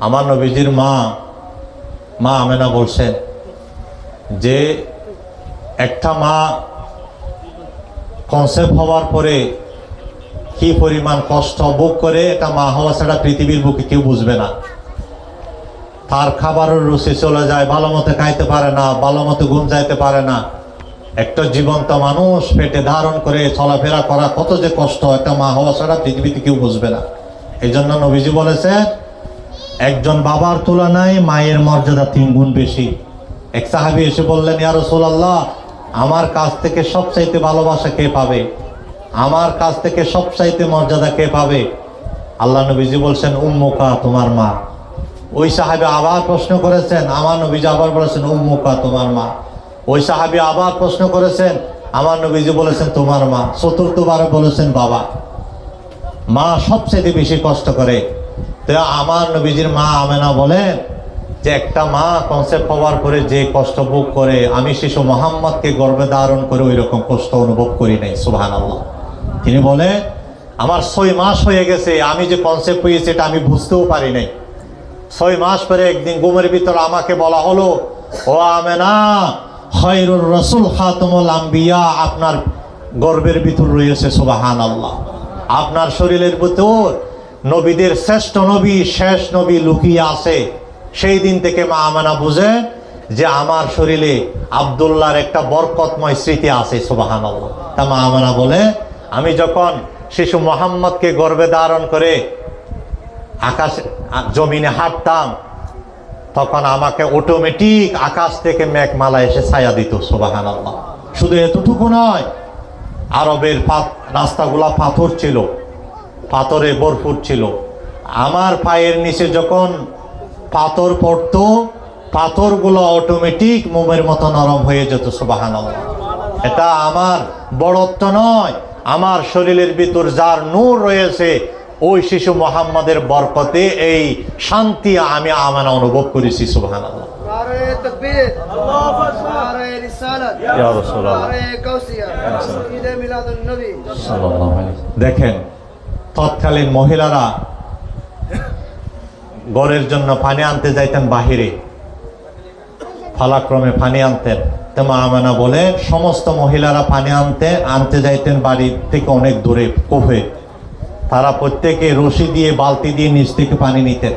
আমার নবীজির মা আমেনা বলছেন যে একটা মা কনসেপ্ট হওয়ার পরে কি পরিমাণ কষ্ট ভোগ করে, এটা মা হওয়া ছাড়া পৃথিবীর বুকে কেউ বুঝবে না। তার খাবারের রুচি চলে যায়, ভালো মতো খাইতে পারে না, ভালো মতো ঘুম যাইতে পারে না। একটা জীবন্ত মানুষ পেটে ধারণ করে চলাফেরা করা কত যে কষ্ট, একটা মা হওয়া ছাড়া পৃথিবীতে কেউ বুঝবে না। এই জন্য নবীজি বলেছে একজন বাবার তুলনায় মায়ের মর্যাদা 3 গুণ বেশি। এক সাহাবী এসে বললেন, ইয়া রাসূলুল্লাহ, আমার কাছ থেকে সবচাইতে ভালোবাসা কে পাবে, আমার কাছ থেকে সবচাইতে মর্যাদা কে পাবে? আল্লাহ নবীজি বলছেন উম্মুকা, তোমার মা। ওই সাহাবী আবার প্রশ্ন করেছেন, আমার নবীজি আবার বলেছেন উম্মুকা, তোমার মা। ওই সাহাবী আবার প্রশ্ন করেছেন, আমার নবীজি বলেছেন তোমার মা। চতুর্থবারে বলেছেন বাবা। মা সবচেয়ে বেশি কষ্ট করে। তো আমার নবীজির মা আমেনা বলেন যে একটা মা কনসেপ্ট হওয়ার পরে যে কষ্ট ভোগ করে, আমি শিশু মোহাম্মদকে গর্ভে ধারণ করে ওই রকম কষ্ট অনুভব করি নাই। সুবহানাল্লাহ। তিনি বলে আমার 6 মাস হয়ে গেছে, আমি যে কনসেপ্ট হয়েছে এটা আমি বুঝতেও পারি নাই। 6 মাস পরে একদিন ঘুমের ভিতর আমাকে বলা হলো, ও আমেনা, খায়রুর রাসূল খাতামুল আম্বিয়া আপনার গর্ভের ভিতর রয়েছে। সুবহানাল্লাহ। আপনার শরীরের ভিতর নবীদের শ্রেষ্ঠ নবী, শেষ নবী লুকিয়ে আছে। সেই দিন থেকে মা আমেনা বুঝে যে আমার শরীরে আব্দুল্লাহর একটা বরকতময় স্মৃতি আছে। সুবহানাল্লাহ। তা মা আমেনা বলে আমি যখন শিশু মোহাম্মদকে গর্ভে ধারণ করে আকাশে জমিনে হাঁটতাম, তখন আমাকে অটোমেটিক আকাশ থেকে মেঘমালা এসে ছায়া দিত। সুবহানাল্লাহ। শুধু এতটুকু নয়, আরবের রাস্তাগুলা পাথর ছিল, পাথরে ভরপুর ছিল। আমার পায়ের নিচে যখন পাথর পড়তো, পাথরগুলো অটোমেটিক মোমের মতো নরম হয়ে যেত। সুবহানাল্লাহ। এটা আমার বড়ত্ব নয়, আমার শরীরের ভিতর যার নূর রয়েছে ওই শিশু মোহাম্মদের বরকতে এই শান্তি আমি আমেনা অনুভব করেছি। সুবহানাল্লাহ। দেখেন, তৎকালীন মহিলারা গড়ের জন্য পানি আনতে যাইতেন বাহিরে, ফালাক্রমে পানি আনতেন। তো মা আমেনা বলে সমস্ত মহিলারা পানি আনতে যাইতেন বাড়ি থেকে অনেক দূরে কূপে। তারা প্রত্যেকে রশি দিয়ে বালতি দিয়ে নিচ থেকে পানি নিতেন।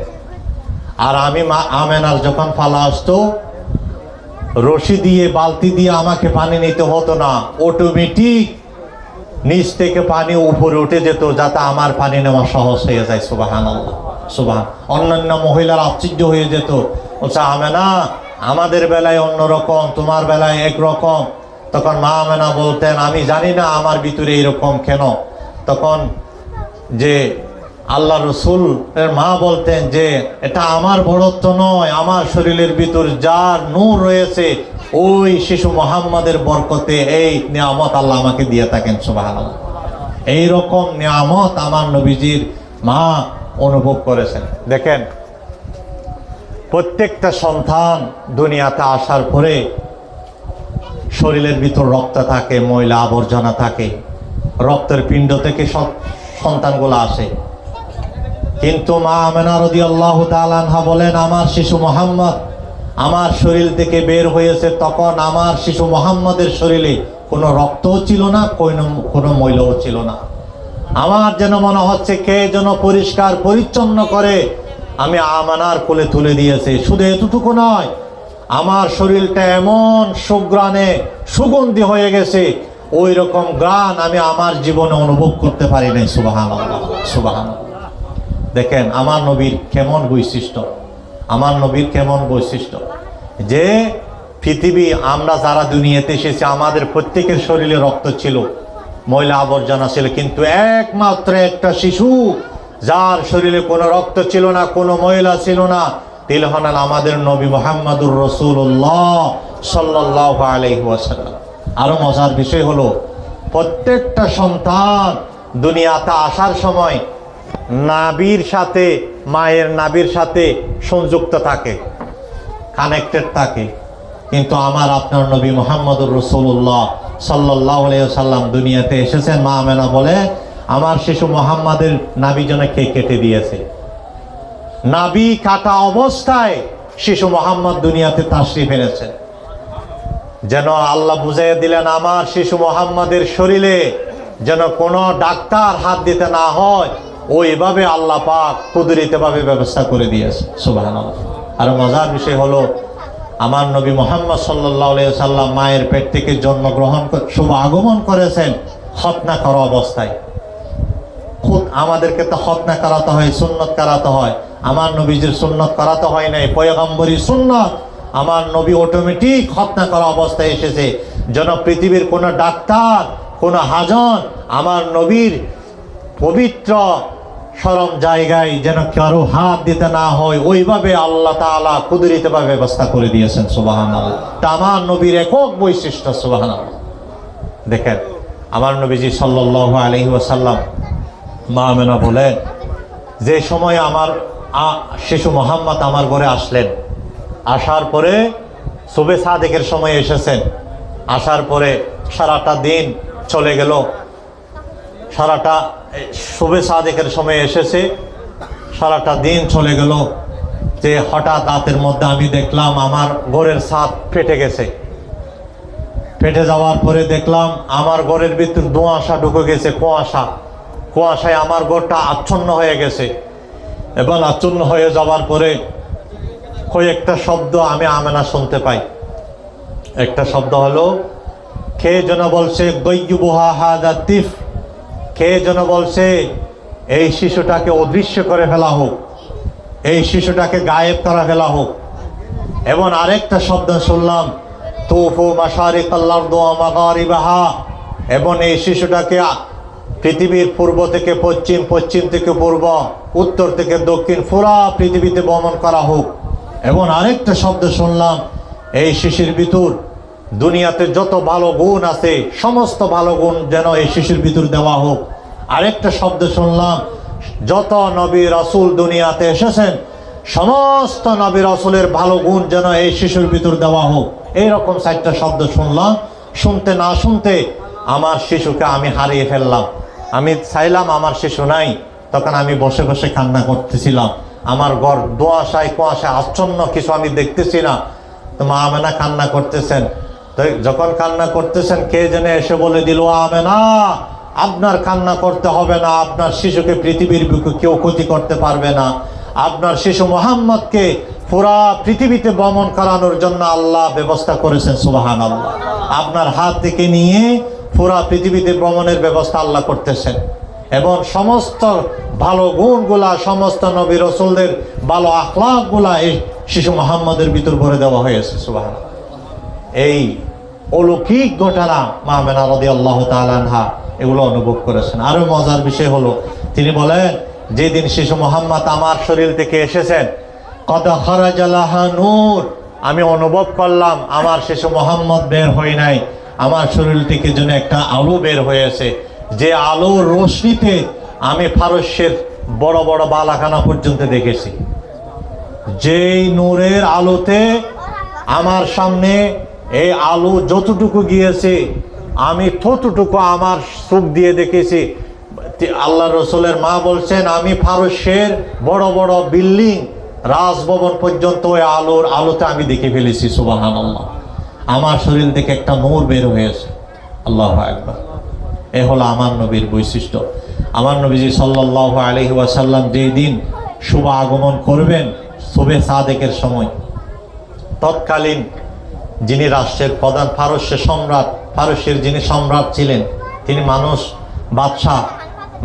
আর আমি মা আমেনার যখন ফালা আসতো, রশি দিয়ে বালতি দিয়ে আমাকে পানি নিতে হতো না, অটোমেটিক নিচ থেকে পানি উপরে উঠে যেত, যাতে আমার পানি নেওয়া সহজ হয়ে যায়। সুবহানাল্লাহ। সুবহান। অন্যান্য মহিলারা আশ্চর্য হয়ে যেত, বলছে আমেনা আমাদের বেলায় অন্যরকম, তোমার বেলায় একরকম। তখন মা আমেনা বলতেন আমি জানি না আমার ভিতরে এইরকম কেন। তখন যে আল্লাহ রসুল এর মা বলতেন যে এটা আমার বড়ত্ব নয়, আমার শরীরের ভিতর যার নূর রয়েছে ওই শিশু মোহাম্মদের বরকতে এই নিয়ামত আল্লাহ আমাকে দিয়ে থাকেন। সুবহানাল্লাহ। এইরকম নিয়ামত আমার নবীজির মা অনুভব করেছেন। দেখেন, প্রত্যেকটা সন্তান দুনিয়াতে আসার পরে শরীরের ভিতর রক্ত থাকে, ময়লা আবর্জনা থাকে, রক্তের পিণ্ড থেকে সব সন্তানগুলো আসে। কিন্তু মা আমেনা রাদিয়াল্লাহু তাআলা আনহা বলেন আমার শিশু মোহাম্মদ আমার শরীর থেকে বের হয়েছে, তখন আমার শিশু মোহাম্মদের শরীরে কোনো রক্তও ছিল না, কোনো ময়লাও ছিল না। আমার যেন মনে হচ্ছে কে যেন পরিষ্কার পরিচ্ছন্ন করে আমি আমেনার কোলে তুলে দিয়েছে। শুধু এতটুকু নয়, আমার শরীরটা এমন সুঘ্রাণে সুগন্ধি হয়ে গেছে, ওই রকম গ্রাণ আমি আমার জীবনে অনুভব করতে পারি নাই। সুবহানাল্লাহ। সুবহানাল্লাহ। দেখেন আমার নবীর কেমন বৈশিষ্ট্য, আমার নবীর কেমন বৈশিষ্ট্য, যে পৃথিবী আমরা যারা দুনিয়াতে এসেছি আমাদের প্রত্যেকের শরীরে রক্ত ছিল, ময়লা আবর্জনা ছিল, কিন্তু একমাত্র একটা শিশু যার শরীরে কোনো রক্ত ছিল না, কোনো ময়লা ছিল না, তিনি হলেন আমাদের নবী মুহাম্মদুর রাসূলুল্লাহ সাল্লাল্লাহু আলাইহি ওয়াসাল্লাম। আরো মজার বিষয় হলো প্রত্যেকটা সন্তান দুনিয়াতে আসার সময় নাভির সাথে, মায়ের নাভির সাথে সংযুক্ত থাকে, কানেক্টেড থাকে। কিন্তু আমার আপনার নবী মুহাম্মদুর রাসূলুল্লাহ সাল্লাল্লাহু আলাইহি ওয়াসাল্লাম দুনিয়াতে এসেছেন, মা আমেনা বলে আমার শিশু মুহাম্মাদের নাভি যেন কে কেটে দিয়েছে। নাভি কাটা অবস্থায় শিশু মোহাম্মদ দুনিয়াতে তাশরিফ এনেছেন। যেন আল্লাহ বুঝাইয়া দিলেন আমার শিশু মোহাম্মদের শরীরে যেন কোনো ডাক্তার হাত দিতে না হয়, ওইভাবে আল্লাহ পাক কুদরতিভাবে ব্যবস্থা করে দিয়েছে। সুবহানাল্লাহ। আর মজার বিষয় হলো আমার নবী মুহাম্মদ সাল্লাল্লাহু আলাইহি সাল্লাম মায়ের পেট থেকে জন্মগ্রহণ শুভ আগমন করেছেন খতনা করা অবস্থায়। খুদ আমাদেরকে তো খতনা করাতে হয়, সুন্নত করাতে হয়। আমার নবীজির সুন্নত করাতে হয় নাই, পয়গম্বরী সুন্নত। আমার নবী অটোমেটিক খতনা করা অবস্থায় এসেছে, যেন পৃথিবীর কোনো ডাক্তার, কোনো হাজন আমার নবীর পবিত্র সরম জায়গায় যেন কারো হাত দিতে না হয়, ওইভাবে আল্লাহ তাআলা কুদরতিভাবে ব্যবস্থা করে দিয়েছেন। সুবহানাল্লাহ। তা আমার নবীর একক বৈশিষ্ট্য। সুবহানাল্লাহ। দেখেন আমার নবীজি সাল্লাল্লাহু আলাইহি ওয়াসাল্লাম মা আমেনা বলেন, যে সময় আমার শিশু মোহাম্মদ আমার ঘরে আসলেন, আসার পরে সুবে সাদেকের সময় এসেছেন, আসার পরে সারাটা দিন চলে গেল, সারাটা সুবে সাদেকের সময় এসেছে, সারাটা দিন চলে গেল, যে হঠাৎ রাতের মধ্যে আমি দেখলাম আমার ঘরের ছাদ ফেটে গেছে। ফেটে যাওয়ার পরে দেখলাম আমার ঘরের ভিতর ধোঁয়াশা ঢুকে গেছে, কুয়াশায় আমার ঘরটা আচ্ছন্ন হয়ে গেছে। এবং আচ্ছন্ন হয়ে যাওয়ার পরে কয়েকটা শব্দ আমি আমেনা শুনতে পাই। একটা শব্দ হলো, কে যেন বলছে গয়্যুবুহা হাযা তিফ, কে যেন বলছে এই শিশুটাকে অদৃশ্য করে ফেলা হোক, এই শিশুটাকে গায়েব করা ফেলা হোক। এবং আরেকটা শব্দ শুনলাম, তুফু মাশারিকাল আরদি ওয়া মাগারিবাহা, এবং এই শিশুটাকে পৃথিবীর পূর্ব থেকে পশ্চিম, পশ্চিম থেকে পূর্ব, উত্তর থেকে দক্ষিণ পুরা পৃথিবীতে ভ্রমণ করা হোক। এবং আরেকটা শব্দ শুনলাম, এই শিশুর ভিতর দুনিয়াতে যত ভালো গুণ আছে সমস্ত ভালো গুণ যেন এই শিশুর ভিতর দেওয়া হোক। আরেকটা শব্দ শুনলাম, যত নবী রাসূল দুনিয়াতে এসেছেন সমস্ত নবী রাসূলের ভালো গুণ যেন এই শিশুর ভিতর দেওয়া হোক। এইরকম চারটা শব্দ শুনলাম। শুনতে না শুনতে আমার শিশুকে আমি হারিয়ে ফেললাম। আমি চাইলাম আমার শিশু নাই, তখন আমি বসে বসে কান্না করতেছিলাম। আমার ঘর ধোঁয়াশায় কুয়াশায় আচ্ছন্ন, কিছু আমি দেখতেছি না। তো মা আমেনা কান্না করতেছেন। তো যখন কান্না করতেছেন, কে যেন এসে বলে দিল, আমেনা আপনার কান্না করতে হবে না, আপনার শিশুকে পৃথিবীর বুকে কেউ ক্ষতি করতে পারবে না। আপনার শিশু মুহাম্মদকে পুরা পৃথিবীতে ভ্রমণ করানোর জন্য আল্লাহ ব্যবস্থা করেছেন। সুবহানাল্লাহ। আপনার হাত থেকে নিয়ে পুরা পৃথিবীতে ভ্রমণের ব্যবস্থা আল্লাহ করতেছেন। এবং সমস্ত ভালো গুণগুলা, সমস্ত নবী রাসূলদের ভালো আখলাকগুলা এই শিশু মুহাম্মদের ভিতর ভরে দেওয়া হয়েছে। সুবহানাল্লাহ। এই অলৌকিক ঘটনা মা আমেনা রাদিয়াল্লাহু তাআলা আনহা এগুলো অনুভব করেছেন। আরো মজার বিষয় হলো, তিনি বলেন, যেদিন শিশু মুহাম্মদ আমার শরীর থেকে এসেছেন, কদ খারাজা লাহা নূর, আমি অনুভব করলাম আমার শিশু মুহাম্মদ বের হয় নাই, আমার শরীর থেকে যেন একটা আলো বের হয়েছে, যে আলোর রশ্মিতে আমি ফারস্যের বড় বড় বালাখানা পর্যন্ত দেখেছি। যেই নূরের আলোতে আমার সামনে এই আলো যতটুকু গিয়েছে আমি ততটুকু আমার চোখ দিয়ে দেখেছি। আল্লাহ রসুলের মা বলছেন, আমি ফারস্যের বড় বড় বিল্ডিং, রাজভবন পর্যন্ত ওই আলোর আলোতে আমি দেখে ফেলেছি। সুবহানাল্লাহ। আমার শরীর থেকে একটা নূর বের হয়েছে। আল্লাহু আকবার। এ হলো আমার নবীর বৈশিষ্ট্য। আমার নবীজি সাল্লাল্লাহু আলাইহি ওয়াসাল্লাম যেই দিন শুভ আগমন করবেন শুভে সাদেকের সময়, তৎকালীন যিনি রাষ্ট্রের প্রধান ফারস্যের সম্রাট, ফারস্যের যিনি সম্রাট ছিলেন, তিনি বাদশাহ,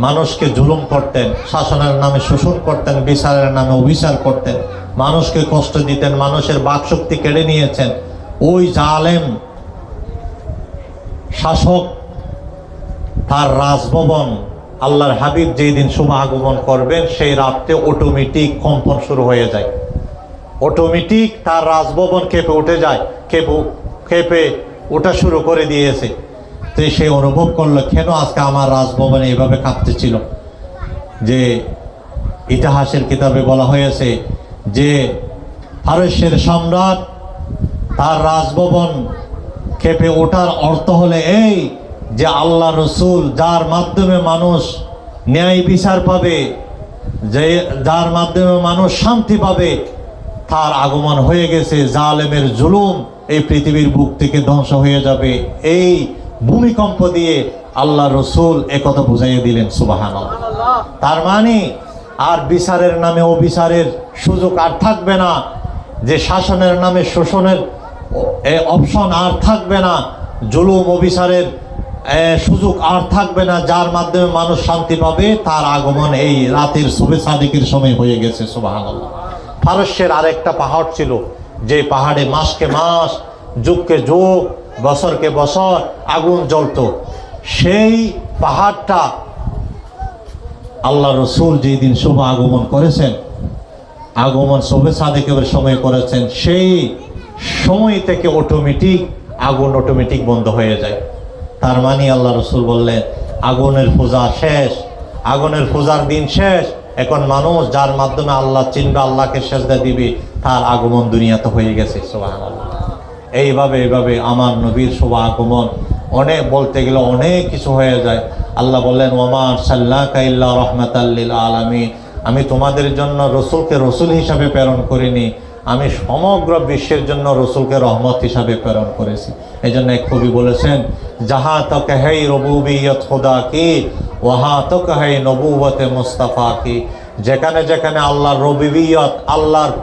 মানুষকে জুলুম করতেন, শাসনের নামে শোষণ করতেন, বিচারের নামে অবিচার করতেন, মানুষকে কষ্ট দিতেন, মানুষের বাকশক্তি কেড়ে নিয়েছেন। ওই জালেম শাসক তার রাজভবন আল্লাহর হাবিব যেই দিন শুভ আগমন করবেন সেই রাতে অটোমেটিক কম্পন শুরু হয়ে যায়। অটোমেটিক তার রাজভবন কেঁপে উঠে যায়, কেঁপে ওঠা শুরু করে দিয়েছে। তো সে অনুভব করলো, কেন আজকে আমার রাজভবনে এইভাবে কাঁপতেছিল। যে ইতিহাসের কিতাবে বলা হয়েছে যে ফারস্যের সম্রাট তার রাজভবন কেঁপে ওঠার অর্থ হলে এই যে আল্লাহ রসুল যার মাধ্যমে মানুষ ন্যায় বিচার পাবে, যে যার মাধ্যমে মানুষ শান্তি পাবে, তার আগমন হয়ে গেছে। জালেমের জুলুম এই পৃথিবীর বুক থেকে ধ্বংস হয়ে যাবে। এই ভূমিকম্প দিয়ে আল্লাহ রসুল একথা বুঝাইয়ে দিলেন। সুবহানাল্লাহ। তার মানে আর বিচারের নামে অবিচারের সুযোগ আর থাকবে না, যে শাসনের নামে শোষণের অপশন আর থাকবে না, জুলুম অবিচারের সুযোগ আর থাকবে না। যার মাধ্যমে মানুষ শান্তি পাবে, তার আগমন এই রাতের শুভে সাদিকের সময় হয়ে গেছে। সুবহানাল্লাহ। পারস্যের আরেকটা পাহাড় ছিল, যে পাহাড়ে মাসকে মাস, যুগকে যুগ, বছরকে বছর আগুন জ্বলতো। সেই পাহাড়টা আল্লাহ রসুল যেই দিন শুভ আগমন করেছেন, আগমন শুভে সাদিকের সময় করেছেন, সেই সময় থেকে অটোমেটিক আগুন অটোমেটিক বন্ধ হয়ে যায়। তার মানে আল্লাহ রসুল বললেন আগুনের পূজা শেষ, আগুনের পূজার দিন শেষ। এখন মানুষ যার মাধ্যমে আল্লাহ চিনবে, আল্লাহকে সেজদা দিবে, তার আগমন দুনিয়াতে হয়ে গেছে। সুবহানাল্লাহ। এইভাবে আমার নবীর শুভ আগমন অনেক, বলতে গেলে অনেক কিছু হয়ে যায়। আল্লাহ বললেন ওমা আরসালনাকা ইল্লা রাহমাতাল লিল আলামিন, আমি তোমাদের জন্য রসুলকে রসুল হিসাবে প্রেরণ করিনি, আমি সমগ্র বিশ্বের জন্য রসুলকে রহমত হিসাবে প্রেরণ করেছি। এই জন্য এক কবি বলেছেন, জাহা তক হ্যাই রবুবিয়ত খুদা কি, ওহা তক হ্যাই নবুবতে মুস্তাফা কি। যেখানে যেখানে আল্লাহর রবুবিয়ত, আল্লাহর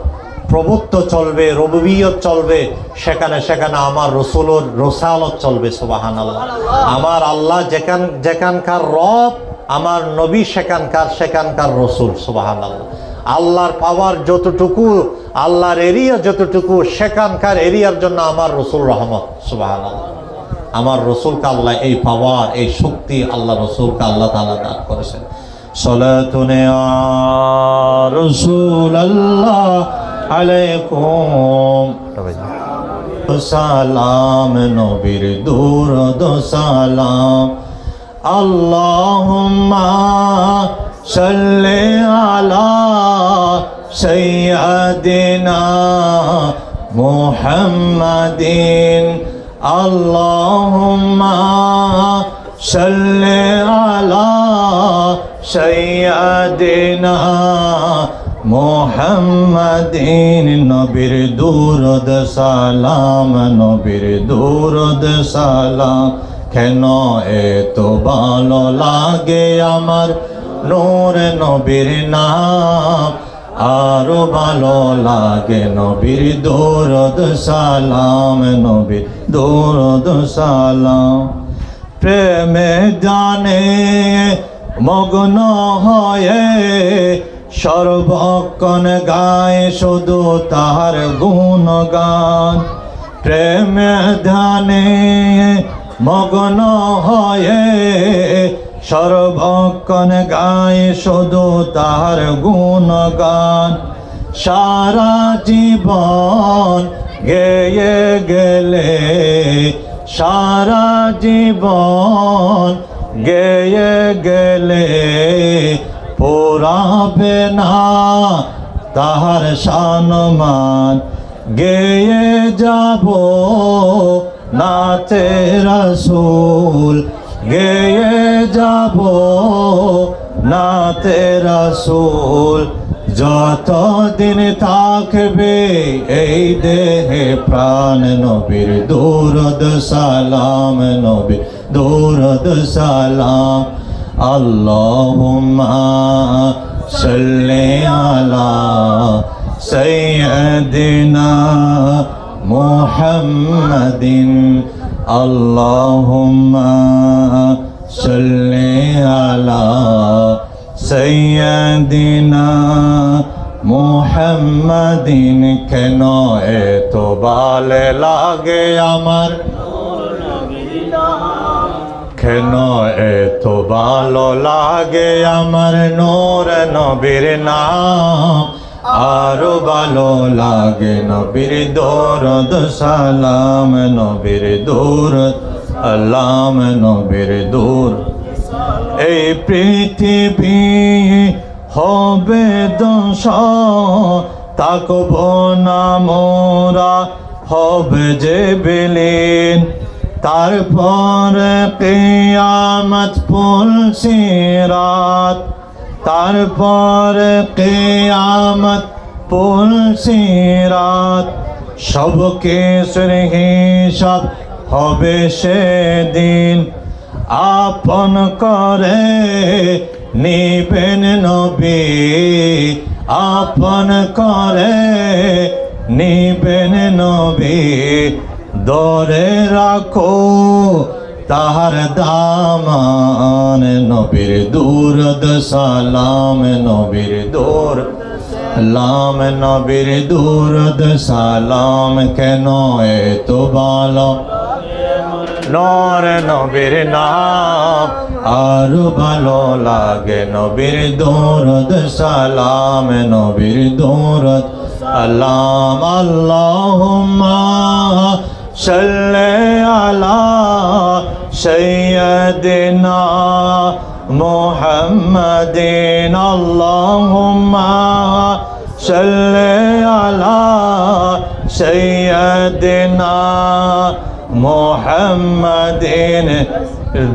প্রভুত্ব চলবে, রবুবিয়ত চলবে, সেখানে সেখানে আমার রসুলের রসালত চলবে। সুবহানাল্লাহ। আমার আল্লাহ যেখানকার রব, আমার নবী সেখানকার রসুল। সুবহানাল্লাহ। আল্লাহর পাওয়ার যতটুকু, আল্লাহর এরিয়া যতটুকু, সেখানকার এরিয়ার জন্য আমার রসুল রহমত। সুবহানাল্লাহ। আমার রসুলকে আল্লাহ এই পাওয়ার, এই শক্তি আল্লাহ রসুলকে আল্লাহ তাআলা দান করেছেন। সালাতুন ইয়া রাসূলুল্লাহ আলাইকুম সালাম, নবীর দুরূদ সালাম। আল্লাহুম্মা সাল্লি আলা সাইয়্যিদিনা মুহাম্মাদিন। আল্লাহুম্মা সাল্লি আলা সাইয়্যিদিনা মুহাম্মাদিন। নবীর দুরূদ সালাম, নবীর দুরূদ সালাম। কেন এত ভালো লাগে আমার নূর নবীর নাম, আরো ভালো লাগে নবীর দুরূদ সালাম, নবীর দুরূদ সালাম। প্রেমে জানে মগ্ন হয়ে সর্বক্ষণ গায় শুধু তাহার গুণগান। প্রেমে ধ্যানে মগ্ন হয়ে সর্বক্ষণ গায় শুধু তাহার গুণগান। সারা জীবন গেয়ে গেলে, সারা জীবন গেয়ে গেলে পুরাবে না তাহার সম্মান। গেয়ে যাব নাতে রাসূল, গেয়ে যাব নাতে রাসূল। যতদিন থাকবে এই দেহে প্রাণ, নবীর দুরূদ সালাম, নবীর দুরূদ সালাম। আল্লাহুম্মা সাল্লি আলা সাইয়্যিদিনা মুহাম্মাদিন। আল্লাহুম্মা সাল্লি আলা সাইয়্যিদিনা মুহাম্মাদিন। কেন এত ভালো লাগে আমার, কেন এত ভালো লাগে আমার নূর নবীর নাম, আরো ভালো লাগে নবীর দুরূদ সালাম, নবীর দুরূদ সালাম, নবীর দুরূদ। এই পৃথিবী হবে ধ্বংস, তাকব না মোরা, হবে যে বিলীন। তারপর কিয়ামত পুল সিরাত, তারপর কিয়ামত পুল সিরাত সব কিছুর হিসাব হবে সেদিন আপন করে নিবেন নবী আপন করে নিবেন নবী ধরে রাখো তাহার দামান নবীর দুরুদ সালাম নবীর দুরুদ সালাম নবীর দুরুদ সালাম কেন এত ভালো নূর নবীর নাম আরো ভালো লাগে নবীর দুরুদ সালাম নবীর দুরুদ সালাম আল্লাহুম্মা সাল্লি আলা সাইয়্যিদিনা মুহাম্মাদিন আল্লাহুম্মা সাল্লি আলা সাইয়্যিদিনা মুহাম্মাদিন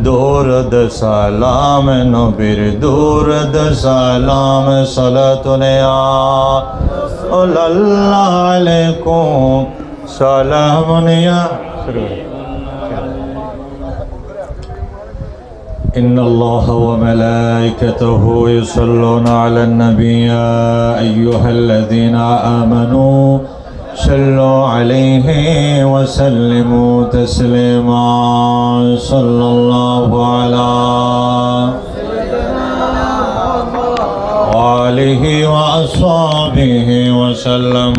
দুরুদ সালাম নবীর দুরুদ সালাম সালাতুন ইয়া রাসূলুল্লাহ আলাইকুম সালামুন ইয়া إن الله وملائكته يصلون على النبي يا أيها الذين آمنوا صلوا عليه وسلموا تسليما صلى الله على وآله وأصحابه وسلم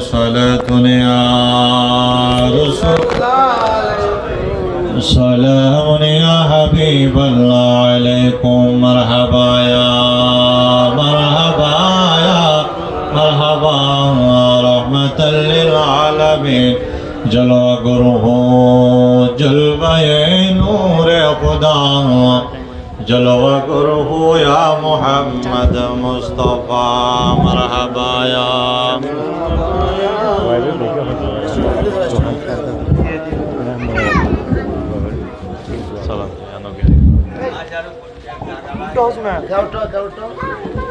صلاة يا رسول سلام يا حبيب الله عليكم مرحبا يا مرحبا يا مرحبا رحمة للعالمين جلوہ گروہ جلوہ نور خدا جلوہ گروہ یا محمد مصطفیٰ مرحبا یا Gautama.